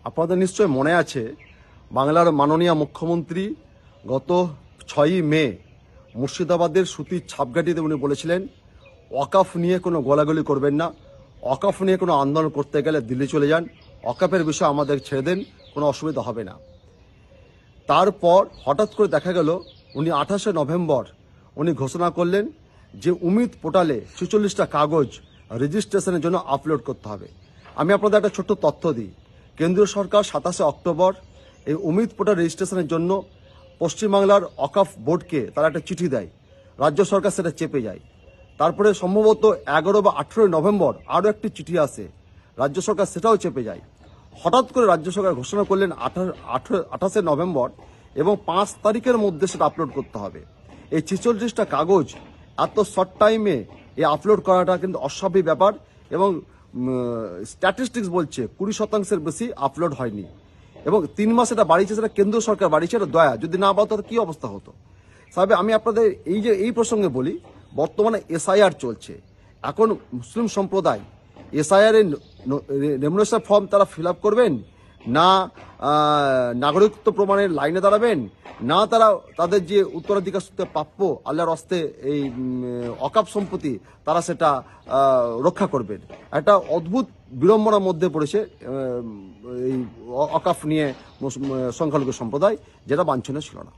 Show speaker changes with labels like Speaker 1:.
Speaker 1: আপনাদের নিশ্চয় মনে আছে বাংলার মাননীয় মুখ্যমন্ত্রী গত 6ই মে মুর্শিদাবাদের সুতির ছাপঘাটিতে উনি বলেছিলেন ওয়াকাফ নিয়ে কোনো গোলাগুলি করবেন না, ওয়াকাফ নিয়ে কোনো আন্দোলন করতে গেলে দিল্লি চলে যান, ওয়াকাফের বিষয়ে আমাদের ছেড়ে দেন, কোনো অসুবিধা হবে না। তারপর হঠাৎ করে দেখা গেল উনি 28শে নভেম্বর উনি ঘোষণা করলেন যে উমিদ পোর্টালে 46টা কাগজ রেজিস্ট্রেশনের জন্য আপলোড করতে হবে। আমি আপনাদের একটা ছোট্ট তথ্য দিই। কেন্দ্রীয় সরকার 27শে অক্টোবর এই উমিদ পোর্টাল রেজিস্ট্রেশনের জন্য পশ্চিমবাংলার ওয়াকফ বোর্ডকে তারা একটা চিঠি দেয়, রাজ্য সরকার সেটা চেপে যায়। তারপরে সম্ভবত 11 বা 18 নভেম্বর আরও একটি চিঠি আসে, রাজ্য সরকার সেটাও চেপে যায়। হঠাৎ করে রাজ্য সরকার ঘোষণা করলেন 28শে নভেম্বর এবং 5 তারিখের মধ্যে সেটা আপলোড করতে হবে। এই 46টা কাগজ এত শর্ট টাইমে এই আপলোড করাটা কিন্তু অস্বাভাবিক ব্যাপার এবং স্ট্যাটিস্টিক্স বলছে 20% বেশি আপলোড হয়নি এবং 3 মাস এটা বাড়িয়েছে, সেটা কেন্দ্র সরকার বাড়িয়েছে, এটা দয়া। যদি না বাড়তো কি অবস্থা হতো? সাহেব, আমি আপনাদের এই প্রসঙ্গে বলি, বর্তমানে এসআইআর চলছে। এখন মুসলিম সম্প্রদায় এসআইআর এর নমিনেশন ফর্ম তারা ফিল আপ করবেন না, নাগরিকত্ব প্রমাণের লাইনে দাঁড়াবেন না, তারা তাদের যে উত্তরাধিকার সূত্রে প্রাপ্য আল্লাহর হস্তে এই ওয়াকফ সম্পত্তি তারা সেটা রক্ষা করবেন। একটা অদ্ভুত বিড়ম্বনার মধ্যে পড়েছে এই ওয়াকফ নিয়ে সংখ্যালঘু সম্প্রদায়, যেটা বাঞ্ছনীয় ছিল না।